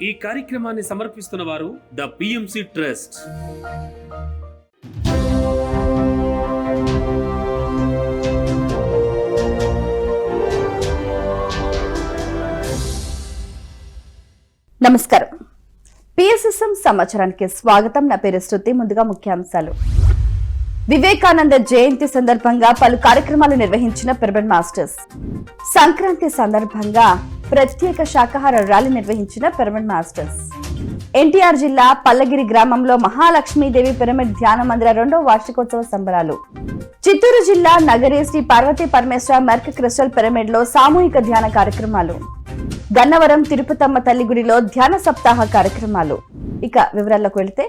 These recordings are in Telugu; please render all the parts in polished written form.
ఈ కార్యక్రమాన్ని సమర్పిస్తున్న వారు ద పిఎంసి ట్రస్ట్. నమస్కారం. పిఎస్ఎస్ఎం సమాచారానికి స్వాగతం. నా పేరు శృతి. ముందుగా ముఖ్యాంశాలు. వివేకానంద జయంతి సందర్భంగా పలు కార్యక్రమాలు నిర్వహించిన పిరమిడ్ మాస్టర్స్. సంక్రాంతి సందర్భంగా ప్రత్యేక శాకాహార ర్యాలీ నిర్వహించిన పిరమిడ్ మాస్టర్స్. ఎన్టీఆర్ జిల్లా పల్లగిరి గ్రామంలో మహాలక్ష్మీదేవి పిరమిడ్ ధ్యాన మందిర 2వ వార్షికోత్సవ సంబరాలు. చిత్తూరు జిల్లా నగరి శ్రీ పార్వతీ పరమేశ్వర మెర్క్ క్రిస్టల్ పిరమిడ్ లో సామూహిక ధ్యాన కార్యక్రమాలు. గన్నవరం తిరుపతమ్మ తల్లి గుడిలో ధ్యాన సప్తాహ కార్యక్రమాలు. ఇక వివరాల్లోకి వెళితే,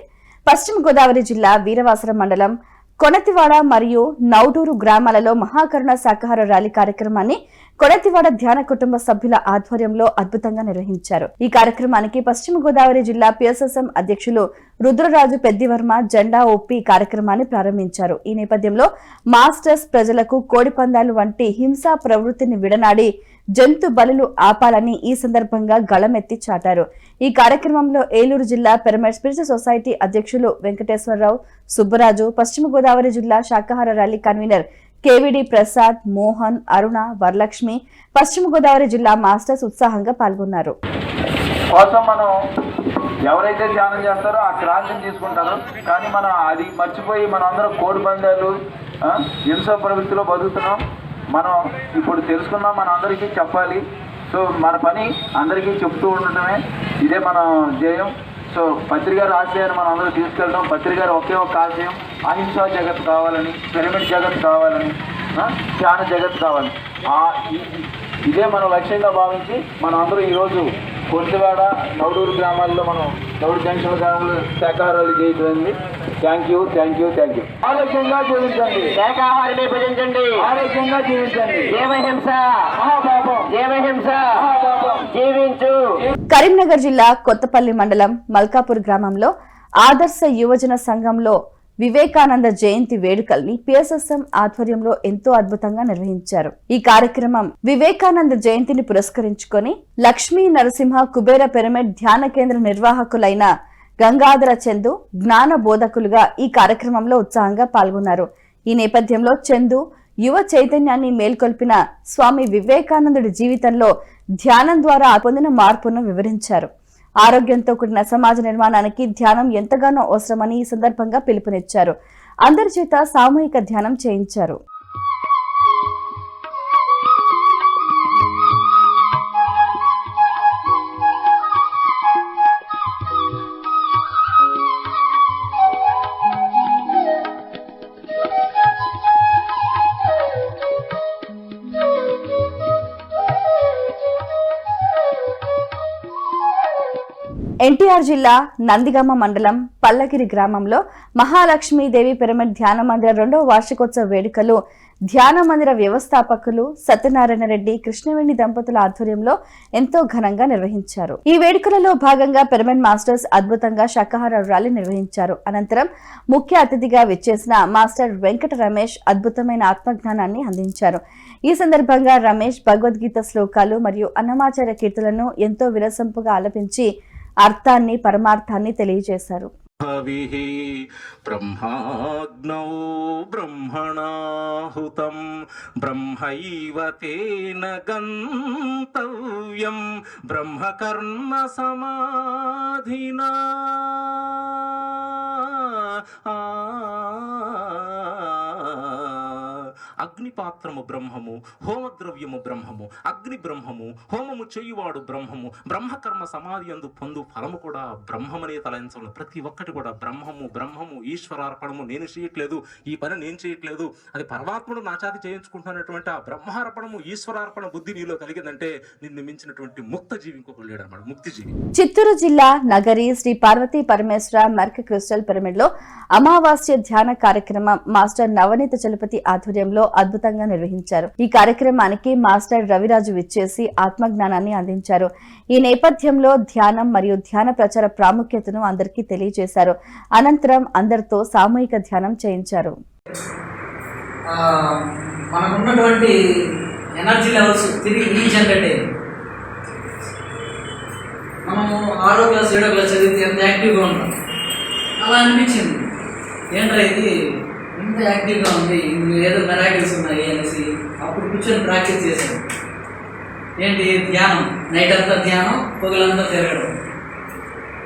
పశ్చిమ గోదావరి జిల్లా వీరవాసరం మండలం కొనతివాడ మరియు నౌడూరు గ్రామాలలో మహాకరుణ శాకాహార ర్యాలీ కార్యక్రమాన్ని కొనతివాడ ధ్యాన కుటుంబ సభ్యుల ఆధ్వర్యంలో అద్భుతంగా నిర్వహించారు. ఈ కార్యక్రమానికి పశ్చిమ గోదావరి జిల్లా పిఎస్ఎస్ఎం అధ్యక్షులు రుద్రరాజు పెద్దివర్మ జెండా ఒప్పి కార్యక్రమాన్ని ప్రారంభించారు. ఈ నేపథ్యంలో మాస్టర్స్ ప్రజలకు కోడి పందాలు వంటి హింసా ప్రవృత్తిని విడనాడి జంతు బలులు ఆపాలని ఈ సందర్భంగా గళమెత్తి చాటారు. ఈ కార్యక్రమంలో ఏలూరు జిల్లా పిరమిడ్ స్పిరిచువల్ సొసైటీ అధ్యక్షులు వెంకటేశ్వరరావు, సుబ్బరాజు, పశ్చిమ గోదావరి జిల్లా శాకాహార ర్యాలీ కన్వీనర్ కేవిడి ప్రసాద్, మోహన్, అరుణ, వరలక్ష్మి, పశ్చిమ గోదావరి జిల్లా మాస్టర్స్ ఉత్సాహంగా పాల్గొన్నారు. మనం ఎవరైతే ధ్యానం చేస్తారో ఆ క్రాంతిని తీసుకుంటారో, కానీ మనం అది మర్చిపోయి మనం అందరం కోడి పందాలు హింస ప్రవృత్తిలో బతుకుతున్నాం. మనం ఇప్పుడు తెలుసుకున్నాం, మన అందరికీ చెప్పాలి. సో మన పని అందరికీ చెప్తూ ఉండటమే ఇదే మన ధ్యేయం. సో పత్రికారు ఆశయాన్ని మనం అందరూ తీసుకెళ్ళడం. పత్రికారు ఒకే ఒక ఆశయం, అహింసా జగత్ కావాలని, పిరమిడ్ జగత్ కావాలని, ధ్యాన జగత్ కావాలని. ఇదే మన లక్ష్యంగా భావించి మనం అందరూ ఈరోజు కొట్టివాడ నౌడూరు గ్రామాల్లో మనం నౌడు జంక్షన్ గ్రామంలో శాకాహారాలు చేయటమైంది. Thank you. ఆరోగ్యంగా జీవించండి, శాకాహారాన్ని భజించండి, ఆరోగ్యంగా జీవించండి. జీవహింస మహాపాపం, జీవహింస మహాపాపం, జీవించు. కరీంనగర్ జిల్లా కొత్తపల్లి మండలం మల్కాపూర్ గ్రామంలో ఆదర్శ యువజన సంఘంలో వివేకానంద జయంతి వేడుకల్ని పిఎస్ఎస్ఎం ఆధ్వర్యంలో ఎంతో అద్భుతంగా నిర్వహించారు. ఈ కార్యక్రమం వివేకానంద జయంతిని పురస్కరించుకొని లక్ష్మీ నరసింహ కుబేర పిరమిడ్ ధ్యాన కేంద్ర నిర్వాహకులైన గంగాధర చందు జ్ఞాన బోధకులుగా ఈ కార్యక్రమంలో ఉత్సాహంగా పాల్గొన్నారు. ఈ నేపథ్యంలో చందు యువ చైతన్యాన్ని మేల్కొల్పిన స్వామి వివేకానందుడి జీవితంలో ధ్యానం ద్వారా పొందిన మార్పును వివరించారు. ఆరోగ్యంతో కూడిన సమాజ నిర్మాణానికి ధ్యానం ఎంతగానో అవసరమని ఈ సందర్భంగా పిలుపునిచ్చారు. అందరి చేత సామూహిక ధ్యానం చేయించారు. ఎన్టీఆర్ జిల్లా నందిగామ మండలం పల్లగిరి గ్రామంలో మహాలక్ష్మీదేవి పిరమిడ్ ధ్యాన మందిర 2వ వార్షికోత్సవ వేడుకలు ధ్యాన మందిర వ్యవస్థాపకులు సత్యనారాయణ రెడ్డి, కృష్ణవేణి దంపతుల ఆధ్వర్యంలో ఎంతో ఘనంగా నిర్వహించారు. ఈ వేడుకలలో భాగంగా పిరమిడ్ మాస్టర్స్ అద్భుతంగా శాకాహార ర్యాలీ నిర్వహించారు. అనంతరం ముఖ్య అతిథిగా విచ్చేసిన మాస్టర్ వెంకట రమేష్ అద్భుతమైన ఆత్మజ్ఞానాన్ని అందించారు. ఈ సందర్భంగా రమేష్ భగవద్గీత శ్లోకాలు మరియు అన్నమాచార్య కీర్తనలను ఎంతో విరసంపుగా ఆలపించి అర్థాన్ని, పరమార్థాన్ని తెలియజేశారు. బ్రహ్మాగ్నౌ బ్రహ్మణాహుతం బ్రహ్మైవ తేన గంతవ్యం బ్రహ్మకర్మ సమాధినా. అగ్నిపాత్రము బ్రహ్మము, హోమద్రవ్యము బ్రహ్మము, అగ్ని బ్రహ్మము, హోమము చేయువాడు బ్రహ్మము, బ్రహ్మకర్మ సమాధి యందు పొందు ఫలము కూడా బ్రహ్మమనే తలంచడం. ప్రతి ఒక్కటి కూడా బ్రహ్మము, ఈశ్వరార్పణము. నేను చేయట్లేదు, ఈ పని నేను చేయట్లేదు, అది పరమాత్ముడు నాచాతి చేయించుకుంటున్నటువంటి ఆ బ్రహ్మార్పణము, ఈశ్వరార్పణ బుద్ధి నీలో కలిగిందంటే నిన్ను మించినటువంటి ముక్త జీవి ఇంకొకరు లేడు అన్నమాట, ముక్తి జీవి. చిత్తూరు జిల్లా నగరి శ్రీ పార్వతీ పరమేశ్వర మెర్క్ క్రిస్టల్ పిరమిడ్ లో అమావాస్య ధ్యాన కార్యక్రమం మాస్టర్ నవనీత చలపతి ఆధ్వర్యంలో అద్భుతంగా నిర్వహించారు. ఈ కార్యక్రమానికి మాస్టర్ రవిరాజు విచ్చేసి ఆత్మజ్ఞానాన్ని అందించారు. ఈ నేపథ్యంలో ధ్యానం మరియు ధ్యాన ప్రచార ప్రాముఖ్యతను అందరికీ తెలియజేశారు. అనంతరం అందరితో సామూహిక ధ్యానం చేయించారు. మనకున్నటువంటి ఎనర్జీ లెవెల్స్ తిరిగి రీజనరేట్ అయ్యింది. మనము 6వ క్లాస్ 7వ క్లాస్ చదివితే ఎంత యాక్టివ్గా ఉంటాం అలా అనిపించింది. ఏంట్రా ఇది ఇంత యాక్టివ్గా ఉంది, ఏదో మెరాకిల్స్ ఉన్నాయి అనేసి అప్పుడు కూర్చొని ప్రాక్టీస్ చేశాను. ఏంటి ధ్యానం, నైట్ అంతా ధ్యానం, పొగలంతా తిరగడం,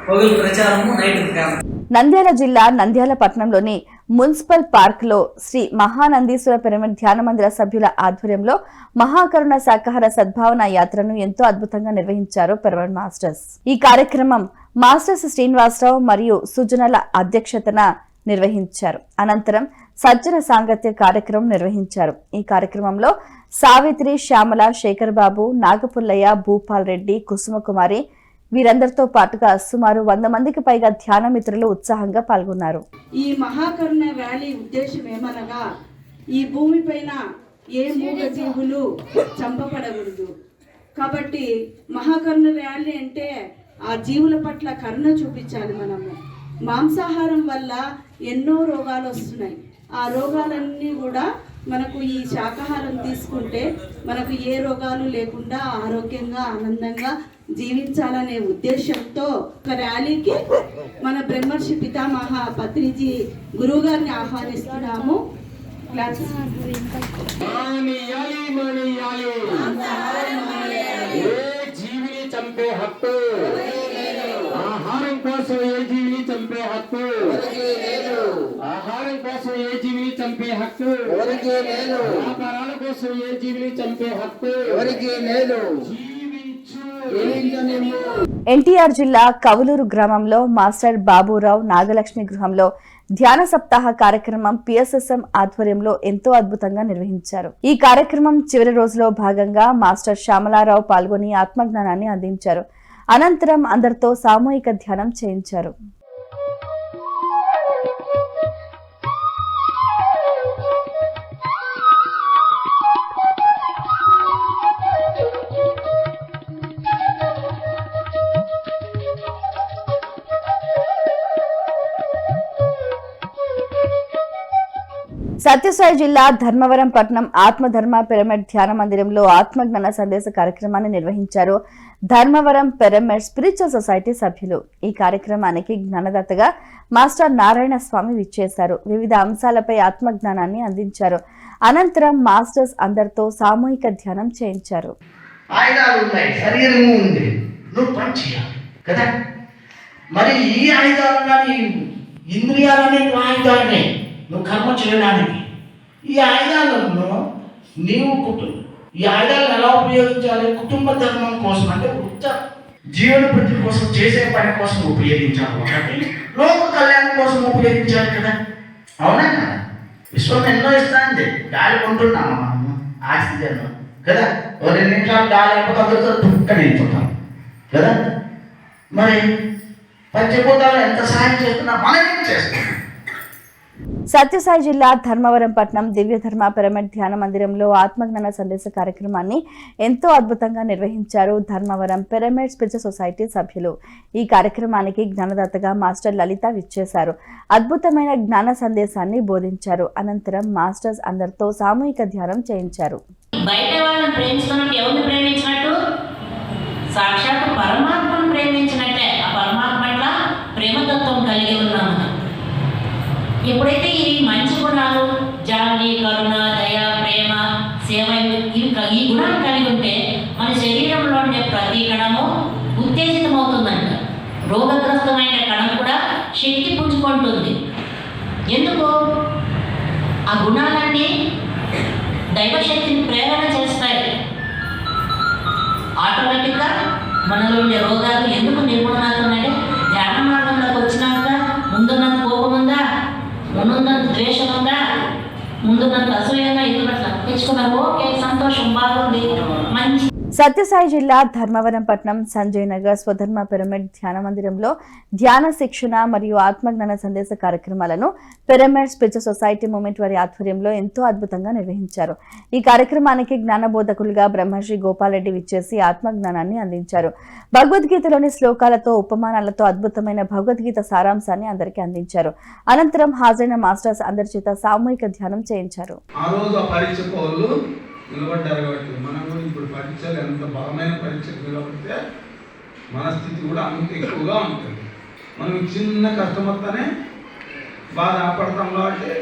పొగలు ప్రచారము, నైట్ ధ్యానం. నంద్యాల జిల్లా నంద్యాల పట్టణంలోని మున్సిపల్ పార్క్ లో శ్రీ మహానందీశ్వర పిరమిడ్ ధ్యాన మందిర సభ్యుల ఆధ్వర్యంలో మహాకరుణ శాకాహార సద్భావన యాత్రను ఎంతో అద్భుతంగా నిర్వహించారు పిరమిడ్ మాస్టర్స్. ఈ కార్యక్రమం మాస్టర్స్ శ్రీనివాసరావు మరియు సుజనల అధ్యక్షతన నిర్వహించారు. అనంతరం సజ్జన సాంగత్య కార్యక్రమం నిర్వహించారు. ఈ కార్యక్రమంలో సావిత్రి, శ్యామల, శేఖర్ బాబు, నాగపుల్లయ్య, భూపాల్ రెడ్డి, కుసుమకుమారి వీరందరితో పాటుగా సుమారు 100 మందికి పైగా ధ్యాన మిత్రులు ఉత్సాహంగా పాల్గొన్నారు. ఈ మహాకరుణ ర్యాలీ ఉద్దేశం ఏమనగా ఈ భూమిపైన ఏ మూగ జీవులు చంపబడకూడదు. కాబట్టి మహాకరుణ ర్యాలీ అంటే ఆ జీవుల పట్ల కరుణ చూపించాలి. మనము మాంసాహారం వల్ల ఎన్నో రోగాలు వస్తున్నాయి. ఆ రోగాలన్నీ కూడా మనకు ఈ శాకాహారం తీసుకుంటే మనకు ఏ రోగాలు లేకుండా ఆరోగ్యంగా ఆనందంగా జీవించాలనే ఉద్దేశంతో ఒక ర్యాలీకి మన బ్రహ్మర్షి పితామహ పత్రిజీ గురువు గారిని ఆహ్వానిస్తున్నాము. చంపే హక్కు, ఆహారం కోసం ఏ జీవిని చంపే హక్కు, ఆహారం కోసం ఏ జీవిని చంపే హక్కు ఎవరికీ లేదు. వ్యాపారాల కోసం ఏ జీవిని చంపే హక్కు ఎవరికీ లేదు. ఎన్టీఆర్ జిల్లా కవులూరు గ్రామంలో మాస్టర్ బాబురావు నాగలక్ష్మి గృహంలో ధ్యాన సప్తాహ కార్యక్రమం పిఎస్ఎస్ఎం ఆధ్వర్యంలో ఎంతో అద్భుతంగా నిర్వహించారు. ఈ కార్యక్రమం చివరి రోజులో భాగంగా మాస్టర్ శ్యామలారావు పాల్గొని ఆత్మజ్ఞానాన్ని అందించారు. అనంతరం అందరితో సామూహిక ధ్యానం చేయించారు. సత్యసాయి జిల్లా ధర్మవరం పట్టణం ఆత్మధర్మ పిరమిడ్ ధ్యాన మందిరంలో ఆత్మజ్ఞాన సందేశ కార్యక్రమాన్ని నిర్వహించారు ధర్మవరం పిరమిడ్ స్పిరిచువల్ సొసైటీ సభ్యులు. ఈ కార్యక్రమానికి జ్ఞానదాతగా మాస్టర్ నారాయణ స్వామి విచ్చేశారు. వివిధ అంశాలపై ఆత్మజ్ఞానాన్ని అందించారు. అనంతరం మాస్టర్స్ అందరితో సామూహిక ధ్యానం చేయించారు. ఆయుధాలు ఉన్నాయి, శరీరము ఉంది, నువ్వు పని చేయాలి కదా. మరి ఈ ఆయుధాలు కానీ ఇంద్రియాలనే ఆయుధాలనే నువ్వు కర్మ చేయడానికి. ఈ ఆయుధాలను ఈ ఆయుధాలను ఎలా ఉపయోగించాలి? కుటుంబ ధర్మం కోసం, అంటే వృత్త జీవన వృద్ధి కోసం, చేసే పని కోసం ఉపయోగించాలి. ఒకటి లోక కళ్యాణం కోసం ఉపయోగించాలి కదా. అవునా కదా? విశ్వం ఎన్నో ఇస్తాంది. గాలి కొంటున్నాము మనము, ఆక్సిజన్ కదా. 2 నిమిషాలు గాలి అయిపోతే అందరితో దుఃఖం అయిపోతాం కదా. మరి పంచభూతాలు ఎంత సహాయం చేస్తున్నా మనమేం చేస్తాం. సత్యసాయి జిల్లా ధర్మవరం పట్టణం దివ్యధర్మ పిరమిడ్ ధ్యాన మందిరంలో ఆత్మజ్ఞాన సందేశ కార్యక్రమాన్ని ఎంతో అద్భుతంగా నిర్వహించారు ధర్మవరం పిరమిడ్ స్పిరిచువల్ సొసైటీ సభ్యులు. ఈ కార్యక్రమానికి జ్ఞానదాతగా మాస్టర్ లలిత విచ్చేశారు. అద్భుతమైన జ్ఞాన సందేశాన్ని బోధించారు. అనంతరం మాస్టర్స్ అందరితో సామూహిక ధ్యానం చేయించారు. బయట వాళ్ళని ప్రేమిస్తున్నట్టు ఎవరిని ప్రేమించినట్టు? సాక్షాత్ పరమాత్మను ప్రేమించినట్టే. ఆ పరమాత్మ పట్ల ప్రేమతత్వం కలిగి ఉన్నాము. ఎప్పుడైతే ఈ మంచి గుణాలు, జాలి, కరుణ, దయ, ప్రేమ, సేవ, ఈ గుణాలు కలిగి ఉంటే మన శరీరంలో ఉండే ప్రతి కణము ఉత్తేజితమవుతుందంట. రోగగ్రస్తమైన కణం కూడా శక్తి పుంజుకుంటుంది. ఎందుకు? ఆ గుణాలన్నీ దైవశక్తిని ప్రేరణ చేస్తాయి. ఆటోమేటిక్గా మనలో ఉండే రోగాలు ఎందుకు నిర్మూలమవుతున్నాయంటే ధ్యాన మార్గంలోకి వచ్చినాక ముందున్నంత కోపం ఉందా, ముందున్నంత ద్వేషం ఉందా, ముందున్నంత అసూయంగా ఇది పట్ల తెచ్చుకున్నారు. ఓకే, సంతోషం, బాగుంది, మంచి. సత్యసాయి జిల్లా ధర్మవరం పట్టణం సంజయ్ నగర్ స్వధర్మ పిరమిడ్ ధ్యాన మందిరంలో ధ్యాన శిక్షణ మరియు ఆత్మజ్ఞాన సందేశ కార్యక్రమాలను పిరమిడ్ స్పిరిచువల్ సొసైటీ మూవ్మెంట్ వారి ఆధ్వర్యంలో ఎంతో అద్భుతంగా నిర్వహించారు. ఈ కార్యక్రమానికి జ్ఞానబోధకులుగా బ్రహ్మశ్రీ గోపాల్ రెడ్డి విచ్చేసి ఆత్మజ్ఞానాన్ని అందించారు. భగవద్గీతలోని శ్లోకాలతో, ఉపమానాలతో అద్భుతమైన భగవద్గీత సారాంశాన్ని అందరికీ అందించారు. అనంతరం హాజరైన మాస్టర్స్ అందరి చేత సామూహిక ధ్యానం చేయించారు. నిలబడ్డారు కాబట్టి మనం కూడా ఇప్పుడు పరీక్షలు ఎంత బలమైన పరీక్షలు నిలబడితే మనస్థితి కూడా అంత ఎక్కువగా ఉంటుంది. మనం చిన్న కష్టం వస్తేనే బాధ పడతాం కాబట్టి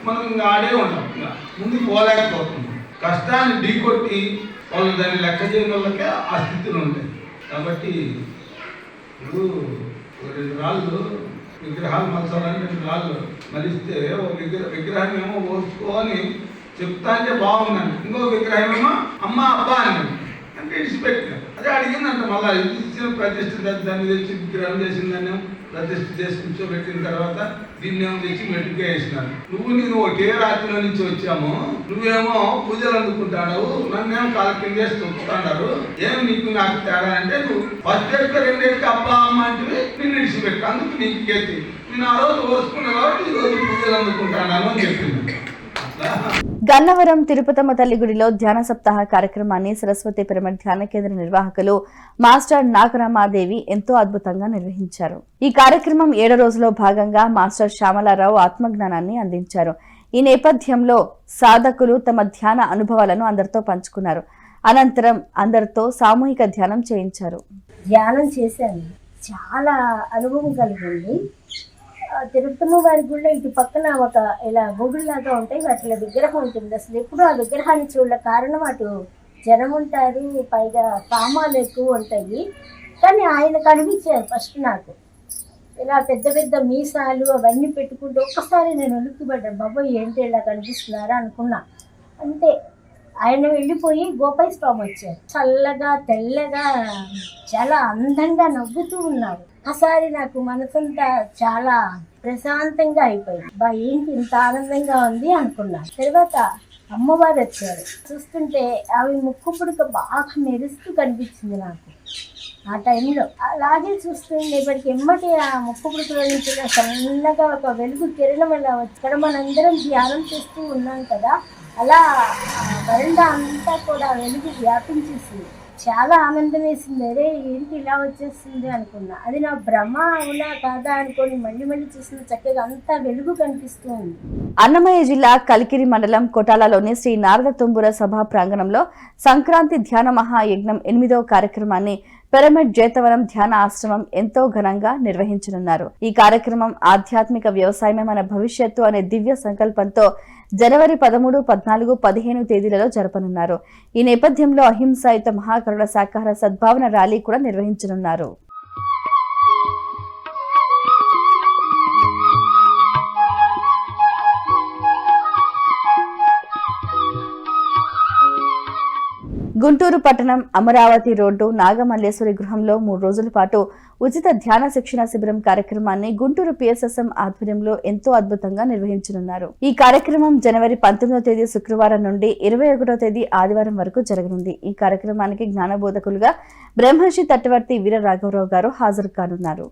మనం ఇంకా ఆడే ఉంటాం, ఇంకా ముందుకు పోలేకపోతున్నాం. కష్టాన్ని ఢీకొట్టి వాళ్ళు దాన్ని లెక్క చేయని వాళ్ళకే ఆ స్థితిలో ఉంటాయి. కాబట్టి ఇప్పుడు 2 రాళ్ళు విగ్రహాలు మలచాలని 2 రాళ్ళు మలిస్తే ఒక విగ్రహం ఏమో ఓర్చుకొని చెప్తా అంటే బాగుందని, ఇంకో విగ్రహం ఏమో అమ్మ అబ్బా అని అంటే ఇడిచిపెట్టినారు. అదే అడిగిందంట మళ్ళీ ఇచ్చిన ప్రతిష్ఠ దాన్ని తెచ్చి విగ్రహం చేసిందని ప్రతిష్ఠ చేసి కూర్చోబెట్టిన తర్వాత దీన్ని ఏమో తెచ్చి మెట్టుగా వేసినాను. నేను ఒకే రాత్రిలో నుంచి వచ్చాము, నువ్వేమో పూజలు అందుకుంటాడు, నన్నేమో కాళ్ళ కింద వేసి తొక్కుతాడారు, ఏం నీకు నాకు తేడా అంటే నువ్వు ఫస్ట్ ఎక్క 2 ఎక్క అబ్బా అమ్మ అంటే నిన్ను ఇడిచిపెట్టు, అందుకు నీకు గెత్తి నేను ఆ రోజు ఓర్చుకున్నా కాబట్టి ఈ రోజు పూజలు అందుకుంటాను అని చెప్పింది. గన్నవరం తిరుపతమ్మ తల్లి గుడిలో ధ్యాన సప్తాహ కార్యక్రమాన్ని సరస్వతి పిరమిడ్ ధ్యాన కేంద్ర నిర్వాహకులు మాస్టర్ నాగరామాదేవి ఎంతో అద్భుతంగా నిర్వహించారు. ఈ కార్యక్రమం 7వ రోజులో భాగంగా మాస్టర్ శ్యామలారావు ఆత్మజ్ఞానాన్ని అందించారు. ఈ నేపథ్యంలో సాధకులు తమ ధ్యాన అనుభవాలను అందరితో పంచుకున్నారు. అనంతరం అందరితో సామూహిక ధ్యానం చేయించారు. ధ్యానం చేశాను, చాలా అనుభవం కలిగింది. తిరుపతమ్మ వారి గుడిలో ఇటు పక్కన ఒక ఇలా గుడిలాగా ఉంటాయి, వాటిలో విగ్రహం ఉంటుంది. అసలు ఎప్పుడు ఆ విగ్రహాన్ని చూడలే, కారణం అటు జనం ఉంటారు, పైగా సామాన్లు ఎక్కువ ఉంటాయి. కానీ ఆయన కనిపించారు ఫస్ట్ నాకు, ఇలా పెద్ద పెద్ద మీసాలు అవన్నీ పెట్టుకుంటూ ఒక్కసారి నేను ఉలిక్కిపడ్డాను, బాబోయ్ ఏంటి ఇలా కనిపిస్తున్నారా అనుకున్నా. అంతే, ఆయన వెళ్ళిపోయి గోపాయి స్వామి వచ్చారు, చల్లగా తెల్లగా చాలా అందంగా నవ్వుతూ ఉన్నారు. ఒకసారి నాకు మనసంతా చాలా ప్రశాంతంగా అయిపోయింది. ఏంటి ఇంత ఆనందంగా ఉంది అనుకున్నా. తర్వాత అమ్మవారు వచ్చారు, చూస్తుంటే ఆమె ముక్కు పుడక బాగా మెరుస్తూ కనిపించింది నాకు ఆ టైంలో. అలాగే చూస్తుండేపటికి ఎమ్మటి ఆ ముక్కు పుడకలో నుంచి సన్నగా ఒక వెలుగు కిరణం ఎలా వచ్చి ఇక్కడ మనందరం ధ్యానం చేస్తూ ఉన్నాం కదా, అలా వరండా అంతా కూడా వెలుగు వ్యాపించేసింది. చాలా ఆనందం వేసింది. అరే ఏంటి ఇలా వచ్చేస్తుంది అనుకున్నా. అది నా భ్రమ అవునా కాదా అనుకొని మళ్ళీ మళ్ళీ చూసిన చక్కగా అంతా వెలుగు కనిపిస్తూ ఉంది. అన్నమయ్య జిల్లా కలికిరి మండలం కొటాలలోని శ్రీ నారద తుంబుర సభా ప్రాంగణంలో సంక్రాంతి ధ్యాన మహాయజ్ఞం 8వ కార్యక్రమాన్ని పిరమిడ్ జేతవనం ధ్యాన ఆశ్రమం ఎంతో ఘనంగా నిర్వహించనున్నారు. ఈ కార్యక్రమం ఆధ్యాత్మిక వ్యవసాయమే మన భవిష్యత్తు అనే దివ్య సంకల్పంతో జనవరి 13, 14, 15 తేదీలలో జరపనున్నారు. ఈ నేపథ్యంలో అహింసాయుత మహాకరుణ శాకాహార సద్భావన ర్యాలీ కూడా నిర్వహించనున్నారు. గుంటూరు పట్టణం అమరావతి రోడ్డు నాగమల్లేశ్వరి గృహంలో 3 రోజుల పాటు ఉచిత ధ్యాన శిక్షణ శిబిరం కార్యక్రమాన్ని గుంటూరు PSSM ఆధ్వర్యంలో ఎంతో అద్భుతంగా నిర్వహించనున్నారు. ఈ కార్యక్రమం జనవరి 19వ తేదీ శుక్రవారం నుండి 21వ తేదీ ఆదివారం వరకు జరగనుంది. ఈ కార్యక్రమానికి జ్ఞానబోధకులుగా బ్రహ్మర్షి తట్టవర్తి వీర రాఘవరావు గారు హాజరు కానున్నారు.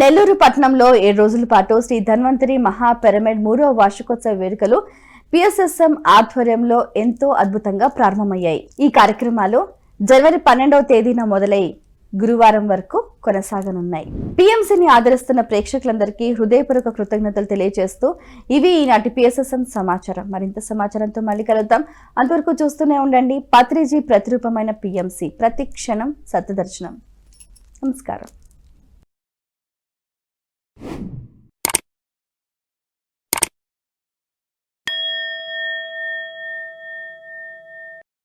నెల్లూరు పట్టణంలో 7 రోజుల పాటు శ్రీ ధన్వంతరి మహా పిరమిడ్ 3వ వార్షికోత్సవ వేడుకలు PSSM ఆధ్వర్యంలో ఎంతో అద్భుతంగా ప్రారంభమయ్యాయి. ఈ కార్యక్రమాలు జనవరి 12వ తేదీన మొదలై గురువారం వరకు కొనసాగనున్నాయి. PMCని ఆదరిస్తున్న ప్రేక్షకులందరికీ హృదయపూర్వక కృతజ్ఞతలు తెలియజేస్తూ ఇవి ఈనాటి PSSM సమాచారం. మరింత సమాచారంతో మళ్ళీ కలుద్దాం. అంతవరకు చూస్తూనే ఉండండి పత్రిజీ ప్రతిరూపమైన PMC, ప్రతి క్షణం సత్యదర్శనం. నమస్కారం.